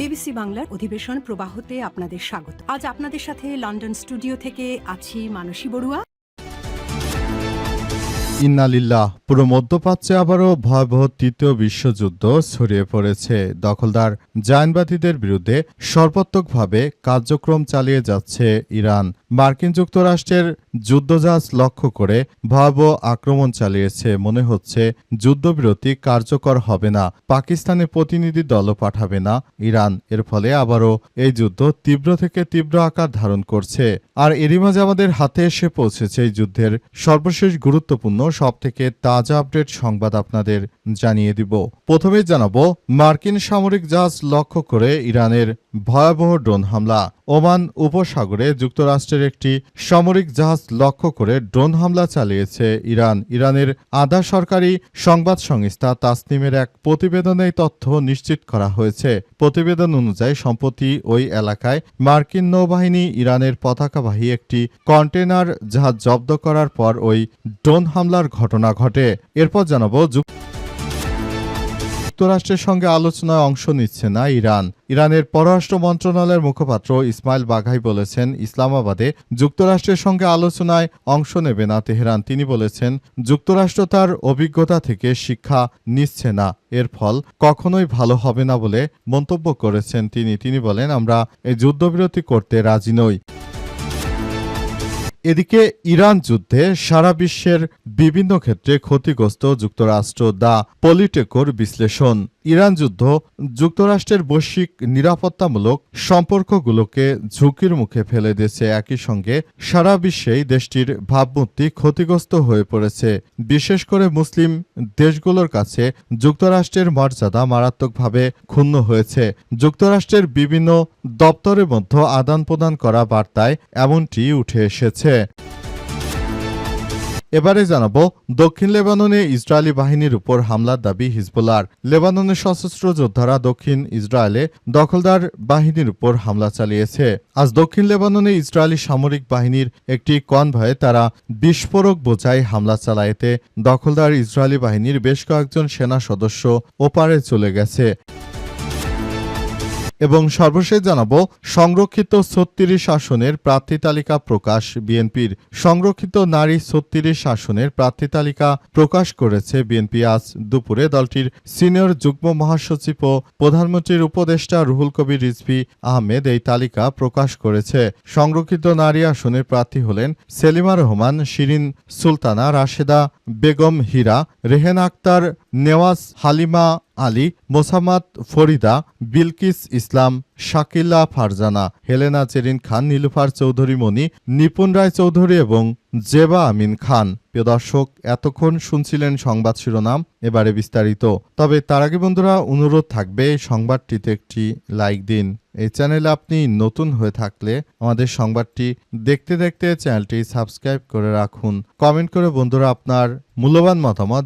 BBC বাংলার অধিবেশন প্রবাহতে আপনাদের স্বাগত। আজ আপনাদের সাথে লন্ডন স্টুডিও থেকে আছি মানসী বড়ুয়া। ইন্না লিল্লাহ। পুরো মধ্যপ্রাচ্যে আবারও ভয়াবহ তৃতীয় বিশ্বযুদ্ধ ছড়িয়ে পড়েছে। দখলদার জায়নবাদীদের বিরুদ্ধে সর্বাত্মকভাবে কার্যক্রম চালিয়ে যাচ্ছে ইরান। মার্কিন যুক্তরাষ্ট্রের যুদ্ধজাহাজ লক্ষ্য করে ভয়াবহ আক্রমণ চালিয়েছে। মনে হচ্ছে যুদ্ধবিরতি কার্যকর হবে না, পাকিস্তানে প্রতিনিধি দলও পাঠাবে না ইরান। এর ফলে আবারও এই যুদ্ধ তীব্র থেকে তীব্র আকার ধারণ করছে। আর এরই মাঝে আমাদের হাতে এসে পৌঁছেছে এই যুদ্ধের সর্বশেষ গুরুত্বপূর্ণ সবথেকে তাজা আপডেট সংবাদ আপনাদের জানিয়ে দিব। প্রথমেই জানাবো, মার্কিন সামরিক জাহাজ লক্ষ্য করে ইরানের ভয়াবহ ড্রোন হামলা। ওমান উপসাগরে যুক্তরাষ্ট্রের একটি সামরিক জাহাজ লক্ষ্য করে ড্রোন হামলা চালিয়েছে ইরান। ইরানের আধা সরকারি সংবাদ সংস্থা তাসনিমের এক প্রতিবেদনে এই তথ্য নিশ্চিত করা হয়েছে। প্রতিবেদন অনুযায়ী সম্প্রতি ওই এলাকায় মার্কিন নৌবাহিনী ইরানের পতাকাবাহী একটি কন্টেনার জাহাজ জব্দ করার পর ওই ড্রোন হামলার ঘটনা ঘটে। এরপর জানাবো, যুক্তরাষ্ট্রের সঙ্গে আলোচনায় অংশ নিচ্ছে না ইরান। ইরানের পররাষ্ট্র মন্ত্রণালয়ের মুখপাত্র ইসমাইল বাঘাই বলেছেন, ইসলামাবাদে যুক্তরাষ্ট্রের সঙ্গে আলোচনায় অংশ নেবে না তেহরান। তিনি বলেছেন, যুক্তরাষ্ট্র তার অভিজ্ঞতা থেকে শিক্ষা নিচ্ছে না, এর ফল কখনোই ভালো হবে না বলে মন্তব্য করেছেন তিনি বলেন, আমরা এই যুদ্ধবিরতি করতে রাজি নই। এদিকে ইরান যুদ্ধে সারা বিশ্বের বিভিন্ন ক্ষেত্রে ক্ষতিগ্রস্ত যুক্তরাষ্ট্র। দ্য পলিটেকোর বিশ্লেষণ, ইরান যুদ্ধ যুক্তরাষ্ট্রের বৈশ্বিক নিরাপত্তামূলক সম্পর্কগুলোকে ঝুঁকির মুখে ফেলে দিয়েছে। একই সঙ্গে সারা বিশ্বেই দেশটির ভাবমূর্তি ক্ষতিগ্রস্ত হয়ে পড়েছে। বিশেষ করে মুসলিম দেশগুলোর কাছে যুক্তরাষ্ট্রের মর্যাদা মারাত্মকভাবে ক্ষুণ্ণ হয়েছে। যুক্তরাষ্ট্রের বিভিন্ন দপ্তরের মধ্যে আদান প্রদান করা বার্তায় এমনটি উঠে এসেছে। এবারে জানাবো, দক্ষিণ লেবাননে ইসরায়েলি বাহিনীর উপর হামলার দাবি হিজবুল্লাহর। লেবাননের সশস্ত্র যোদ্ধারা দক্ষিণ ইসরায়েলে দখলদার বাহিনীর উপর হামলা চালিয়েছে। আজ দক্ষিণ লেবাননে ইসরায়েলি সামরিক বাহিনীর একটি কনভয়ে তারা বিস্ফোরক বোঝাই হামলা চালাতে দখলদার ইসরায়েলি বাহিনীর বেশ কয়েকজন সেনা সদস্য ওপারে চলে গেছে। এবং সর্বশেষ জানাবো, সংরক্ষিত ৩৬ আসনের প্রার্থী তালিকা প্রকাশ বিএনপির। সংরক্ষিত নারী ৩৬ আসনের প্রার্থী তালিকা প্রকাশ করেছে বিএনপি আজ দুপুরে। দলটির সিনিয়র যুগ্ম মহাসচিব ও প্রধানমন্ত্রীর উপদেষ্টা রুহুল কবির রিজভী আহমেদ এই তালিকা প্রকাশ করেছে। সংরক্ষিত নারী আসনের প্রার্থী হলেন সেলিমা রহমান, শিরিন সুলতানা, রাশেদা বেগম হীরা, রেহেনা আক্তার, নেওয়াজ, হালিমা আলী, মোসাম্মদ ফরিদা, বিলকিস ইসলাম, শাকিলা ফারজানা, হেলেনা চেরিন খান, নীলুফার চৌধুরী মণি, নিপুণ রায় চৌধুরী এবং জেবা আমিন খান। প্রিয় দর্শক, এতক্ষণ শুনছিলেন সংবাদ শিরোনাম, এবারে বিস্তারিত। তবে তার আগে বন্ধুরা, অনুরোধ থাকবে সংবাদটিতে একটি লাইক দিন। এই চ্যানেলে আপনি নতুন হয়ে থাকলে আমাদের সংবাদটি দেখতে দেখতে চ্যানেলটি সাবস্ক্রাইব করে রাখুন। কমেন্ট করে বন্ধুরা আপনার মূল্যবান মতামত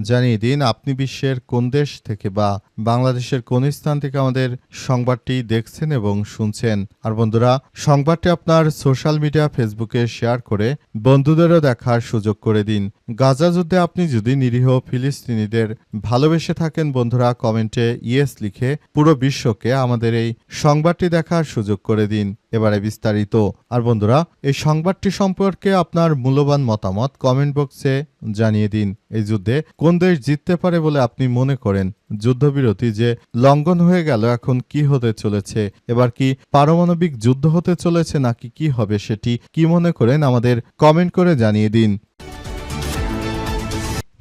জানিয়ে দিন আপনি বিশ্বের কোন দেশ থেকে বা বাংলাদেশের কোন স্থান থেকে আমাদের সংবাদটি দেখছেন এবং শুনছেন। আর বন্ধুরা, সংবাদটি আপনার সোশ্যাল মিডিয়া ফেসবুকে শেয়ার করে বন্ধুদেরও দেখার সুযোগ করে দিন। গাজা যুদ্ধে আপনি যদি নিরীহ ফিলিস্তিনিদের ভালোবেসে থাকেন বন্ধুরা, কমেন্টে ইয়েস লিখে পুরো বিশ্বকে আমাদের এই সংবাদটি দেখার সুযোগ করে দিন। এবারে বিস্তারিত। আর বন্ধুরা, এই সংবাদটি সম্পর্কে আপনার মূল্যবান মতামত কমেন্ট বক্সে জানিয়ে দিন। এই যুদ্ধে কোন দেশ জিততে পারে বলে আপনি মনে করেন? যুদ্ধবিরতি যে লঙ্ঘন হয়ে গেল, এখন কি হতে চলেছে? এবার কি পারমাণবিক যুদ্ধ হতে চলেছে নাকি কি হবে, সেটি কি মনে করেন আমাদের কমেন্ট করে জানিয়ে দিন।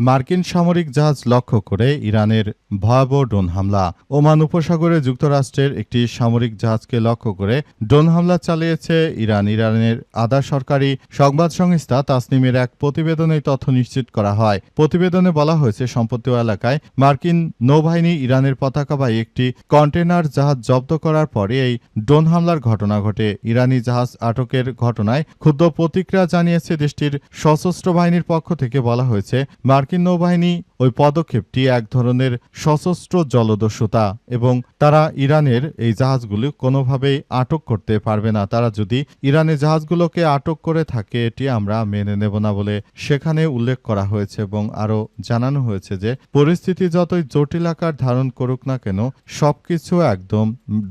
মার্কিন সামরিক জাহাজ লক্ষ্য করে ইরানের ভয়াবহ ড্রোন হামলা। ওমান উপসাগরে যুক্তরাষ্ট্রের একটি সামরিক জাহাজকে লক্ষ্য করে ড্রোন হামলা চালিয়েছে ইরান। ইরানের আধা সরকারি সংবাদ সংস্থা তাসনিমের এক প্রতিবেদনে তথ্য নিশ্চিত করা হয়। প্রতিবেদনে বলা হয়েছে, সম্প্রতি এলাকায় মার্কিন নৌবাহিনী ইরানের পতাকাবাহী একটি কন্টেনার জাহাজ জব্দ করার পরে এই ড্রোন হামলার ঘটনা ঘটে। ইরানি জাহাজ আটকের ঘটনায় ক্ষুব্ধ প্রতিক্রিয়া জানিয়েছে দেশটির সশস্ত্র বাহিনীর পক্ষ থেকে। বলা হয়েছে, মার্কিন নৌবাহিনী ওই পদক্ষেপটি এক ধরনের সশস্ত্র জলদস্যুতা এবং তারা ইরানের এই জাহাজগুলো কোনোভাবেই আটক করতে পারবে না। তারা যদি ইরানের জাহাজগুলোকে আটক করে থাকে এটি আমরা মেনে নেব না বলে সেখানে উল্লেখ করা হয়েছে এবং আরও জানানো হয়েছে যে পরিস্থিতি যতই জটিল আকার ধারণ করুক না কেন সবকিছু একদম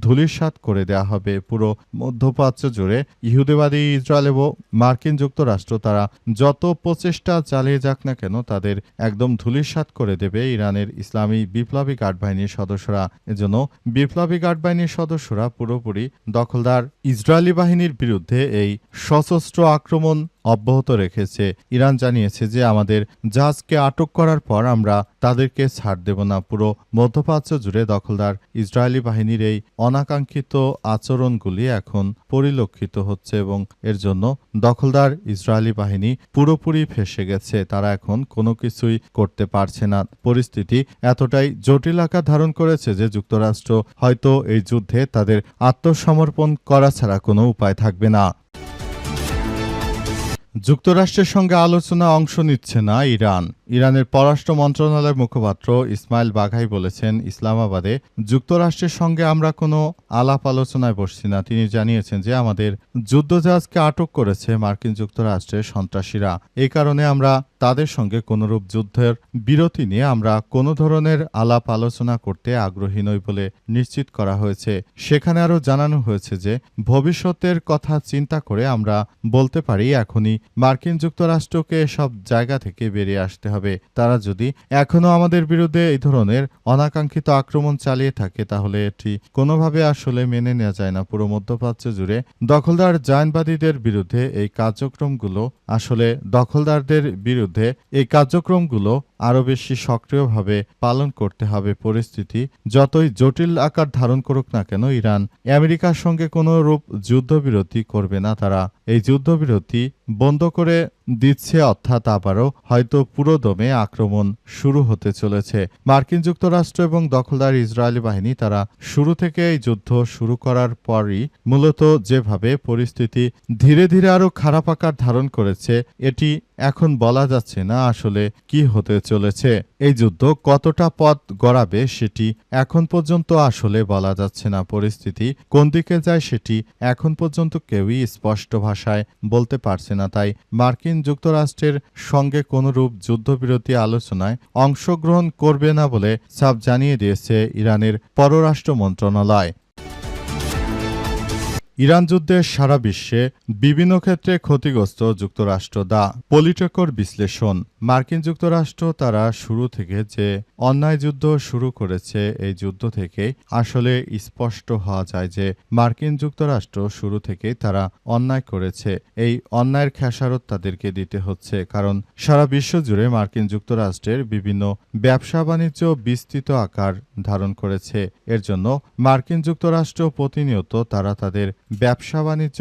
ধূলিসাৎ করে দেয়া হবে। পুরো মধ্যপ্রাচ্য জুড়ে ইহুদিবাদী ইসরায়েল এবং মার্কিন যুক্তরাষ্ট্র তারা যত প্রচেষ্টা চালিয়ে যাক না কেন তাদের একদম ধূলিসাৎ করে দেবে ইরানের ইসলামী বিপ্লবী গার্ড বাহিনীর সদস্যরা। এজন্য বিপ্লবী গার্ড বাহিনীর সদস্যরা পুরোপুরি দখলদার ইসরায়েলি বাহিনীর বিরুদ্ধে এই সশস্ত্র আক্রমণ অব্যাহত রেখেছে। ইরান জানিয়েছে যে আমাদের জাহাজকে আটক করার পর আমরা তাদেরকে ছাড় দেব না। পুরো মধ্যপ্রাচ্য জুড়ে দখলদার ইসরায়েলি বাহিনীর এই অনাকাঙ্ক্ষিত আচরণগুলি এখন পরিলক্ষিত হচ্ছে এবং এর জন্য দখলদার ইসরায়েলি বাহিনী পুরোপুরি ফেঁসে গেছে। তারা এখন কোনো কিছুই করতে পারছে না। পরিস্থিতি এতটাই জটিল আকার ধারণ করেছে যে যুক্তরাষ্ট্র হয়তো এই যুদ্ধে তাদের আত্মসমর্পণ করা ছাড়া কোনো উপায় থাকবে না। যুক্তরাষ্ট্রের সঙ্গে আলোচনা অংশ নিচ্ছে না ইরান। ইরানের পররাষ্ট্র মন্ত্রণালয়ের মুখপাত্র ইসমাইল বাঘাই বলেছেন, ইসলামাবাদে যুক্তরাষ্ট্রের সঙ্গে আমরা কোনো আলাপ আলোচনায় বসছি না। তিনি জানিয়েছেন যে আমাদের যুদ্ধজাহাজকে আটক করেছে মার্কিন যুক্তরাষ্ট্রের সন্ত্রাসীরা। এই কারণে আমরা তাদের সঙ্গে কোনরূপ যুদ্ধের বিরতি নিয়ে আমরা কোনো ধরনের আলাপ আলোচনা করতে আগ্রহী নই বলে নিশ্চিত করা হয়েছে। সেখানে আরও জানানো হয়েছে যে ভবিষ্যতের কথা চিন্তা করে আমরা বলতে পারি এখনই মার্কিন যুক্তরাষ্ট্রকে সব জায়গা থেকে বেরিয়ে আসতে হবে। তারা যদি এখনও আমাদের বিরুদ্ধে এই ধরনের অনাকাঙ্ক্ষিত আক্রমণ চালিয়ে থাকে তাহলে এটি কোনোভাবে আসলে মেনে নেওয়া যায় না। পুরো মধ্যপ্রাচ্য জুড়ে দখলদার জায়নবাদীদের বিরুদ্ধে এই কার্যক্রমগুলো আসলে দখলদারদের বিরুদ্ধে এই কার্যক্রমগুলো আরও বেশি সক্রিয়ভাবে পালন করতে হবে। পরিস্থিতি যতই জটিল আকার ধারণ করুক না কেন ইরান আমেরিকার সঙ্গে কোনো রূপ যুদ্ধবিরতি করবে না। তারা এই যুদ্ধবিরতি বন্ধ করে দিচ্ছে, অর্থাৎ আবারও হয়তো পুরোদমে আক্রমণ শুরু হতে চলেছে। মার্কিন যুক্তরাষ্ট্র এবং দখলদার ইসরায়েলি বাহিনী তারা শুরু থেকে এই যুদ্ধ শুরু করার পরই মূলত যেভাবে পরিস্থিতি ধীরে ধীরে আরও খারাপ আকার ধারণ করেছে এটি এখন বলা যাচ্ছে না আসলে কি হতে চলেছে। এই যুদ্ধ কতটা পথ গড়াবে সেটি এখন পর্যন্ত আসলে বলা যাচ্ছে না। পরিস্থিতি কোন দিকে যায় সেটি এখন পর্যন্ত কেউই স্পষ্ট ভাষায় বলতে পারছে না। তাই মার্কিন যুক্তরাষ্ট্রের সঙ্গে কোনরূপ যুদ্ধবিরতি আলোচনায় অংশগ্রহণ করবে না বলে সাফ জানিয়ে দিয়েছে ইরানের পররাষ্ট্র মন্ত্রণালয়। ইরান যুদ্ধে সারা বিশ্বে বিভিন্ন ক্ষেত্রে ক্ষতিগ্রস্ত যুক্তরাষ্ট্র। দা পলিটিকর বিশ্লেষণ, মার্কিন যুক্তরাষ্ট্র তারা শুরু থেকে যে অন্যায় যুদ্ধ শুরু করেছে এই যুদ্ধ থেকে আসলে স্পষ্ট হওয়া যায় যে মার্কিন যুক্তরাষ্ট্র শুরু থেকেই তারা অন্যায় করেছে। এই অন্যায়ের খেসারত তাদেরকে দিতে হচ্ছে, কারণ সারা বিশ্ব জুড়ে মার্কিন যুক্তরাষ্ট্রের বিভিন্ন ব্যবসা বাণিজ্য বিস্তৃত আকার ধারণ করেছে। এর জন্য মার্কিন যুক্তরাষ্ট্র প্রতিনিয়ত তারা তাদের ব্যবসা বাণিজ্য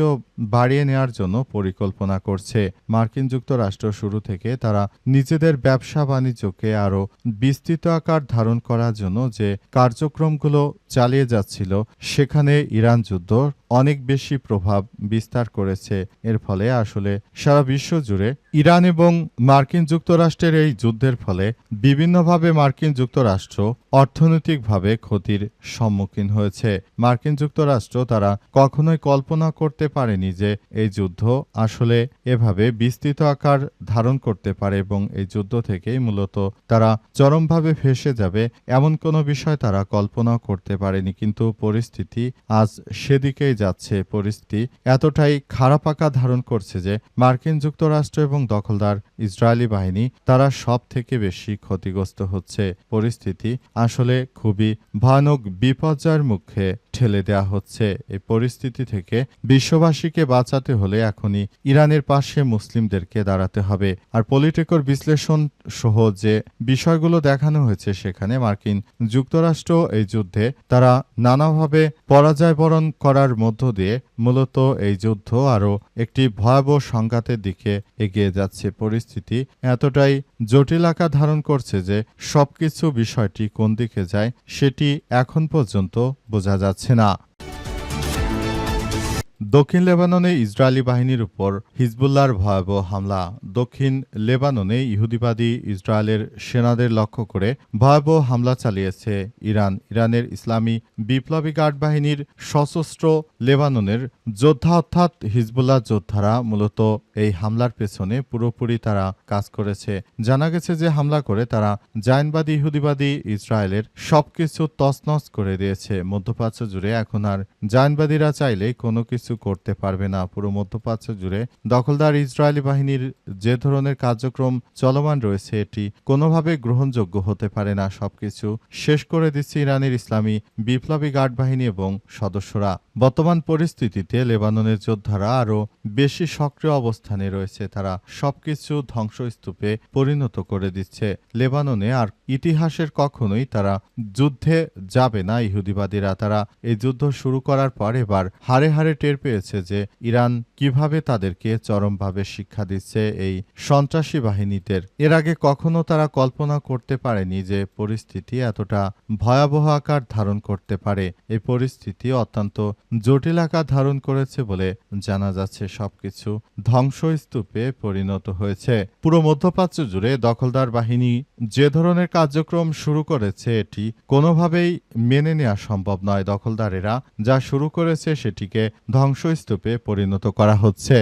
বাড়িয়ে নেওয়ার জন্য পরিকল্পনা করছে। মার্কিন যুক্তরাষ্ট্র শুরু থেকে তারা নিজেদের ব্যবসা বাণিজ্যকে আরও বিস্তৃত আকার ধারণ করার জন্য যে কার্যক্রমগুলো চালিয়ে যাচ্ছিল সেখানে ইরান যুদ্ধ অনেক বেশি প্রভাব বিস্তার করেছে। এর ফলে আসলে সারা বিশ্ব জুড়ে ইরান এবং মার্কিন যুক্তরাষ্ট্রের এই যুদ্ধের ফলে বিভিন্নভাবে মার্কিন যুক্তরাষ্ট্র অর্থনৈতিকভাবে ক্ষতির সম্মুখীন হয়েছে। মার্কিন যুক্তরাষ্ট্র তারা কখনোই কল্পনা করতে পারেনি যে এই যুদ্ধ আসলে এভাবে বিস্তৃত আকার ধারণ করতে পারে এবং এই যুদ্ধ থেকেই মূলত তারা চরমভাবে ফেঁসে যাবে এমন কোনো বিষয় তারা কল্পনা করতে পারেনি। কিন্তু পরিস্থিতি আজ সেদিকেই যাচ্ছে। পরিস্থিতি এতটাই খারাপ আকার ধারণ করছে যে মার্কিন যুক্তরাষ্ট্র এবং দখলদার ইসরায়েলি বাহিনী তারা সব থেকে বেশি ক্ষতিগ্রস্ত হচ্ছে। পরিস্থিতি আসলে খুবই ভয়ানক বিপর্যয়ের মুখে ঠেলে দেওয়া হচ্ছে। এই পরিস্থিতি থেকে বিশ্ববাসীকে বাঁচাতে হলে এখনই ইরানের পাশে মুসলিমদেরকে দাঁড়াতে হবে। আর পলিটিকর বিশ্লেষণ সহ যে বিষয়গুলো দেখানো হয়েছে সেখানে মার্কিন যুক্তরাষ্ট্র এই যুদ্ধে তারা নানাভাবে পরাজয় বরণ করার মধ্য দিয়ে মূলত এই যুদ্ধ আরও একটি ভয়াবহ সংঘাতের দিকে এগিয়ে যাচ্ছে। পরিস্থিতি এতটাই জটিল আকার ধারণ করছে যে সবকিছু বিষয়টি কোন দিকে যায় সেটি এখন পর্যন্ত বোঝা যাচ্ছে না। দক্ষিণ লেবাননে ইসরায়েলি বাহিনীর উপর হিজবুল্লাহর ভয়াবহ হামলা। দক্ষিণ লেবাননে ইহুদিবাদী ইসরায়েলের সেনাদের লক্ষ্য করে ভয়াবহ হামলা চালিয়েছে ইরানের ইসলামী বিপ্লবী গার্ড বাহিনীর সশস্ত্র লেবাননের যোদ্ধা অর্থাৎ হিজবুল্লাহ যোদ্ধারা মূলত এই হামলার পেছনে পুরোপুরি তারা কাজ করেছে। জানা গেছে যে হামলা করে তারা জায়নবাদী ইহুদিবাদী ইসরায়েলের সবকিছু তছনছ করে দিয়েছে। মধ্যপ্রাচ্য জুড়ে এখন আর জায়নবাদীরা চাইলে কোনো কিছু করতে পারবে না। পুরো মধ্যপ্রাচ্য জুড়ে দখলদার ইসরায়েলি বাহিনীর যে ধরনের কার্যক্রম চলমান রয়েছে এটি কোনোভাবে গ্রহণযোগ্য হতে পারে না। সবকিছু শেষ করে দিচ্ছে ইরানের ইসলামী বিপ্লবী গার্ড বাহিনী এবং সদস্যরা। বর্তমান পরিস্থিতিতে লেবাননের যোদ্ধারা আরও বেশি সক্রিয় অবস্থানে রয়েছে। তারা সবকিছু ধ্বংসস্তূপে পরিণত করে দিচ্ছে। লেবাননে আর ইতিহাসের কখনোই তারা যুদ্ধে যাবে না ইহুদিবাদীরা। তারা এই যুদ্ধ শুরু করার পর এবার হাড়ে হাড়ে টের পেয়েছে যে ইরান কিভাবে তাদেরকে চরমভাবে শিক্ষা দিচ্ছে এই সন্ত্রাসী বাহিনীদের। এর আগে কখনো তারা কল্পনা করতে পারেনি যে পরিস্থিতি এতটা ভয়াবহ আকার ধারণ করতে পারে। এই পরিস্থিতি অত্যন্ত জটিল আকার ধারণ করেছে বলে জানা যাচ্ছে। সবকিছু ধ্বংসস্তূপে পরিণত হয়েছে। পুরো মধ্যপ্রাচ্য জুড়ে দখলদার বাহিনী যে ধরনের কার্যক্রম শুরু করেছে এটি কোনোভাবেই মেনে নেওয়া সম্ভব নয়। দখলদারেরা যা শুরু করেছে সেটিকে ধ্বংসস্তূপে পরিণত করা হচ্ছে।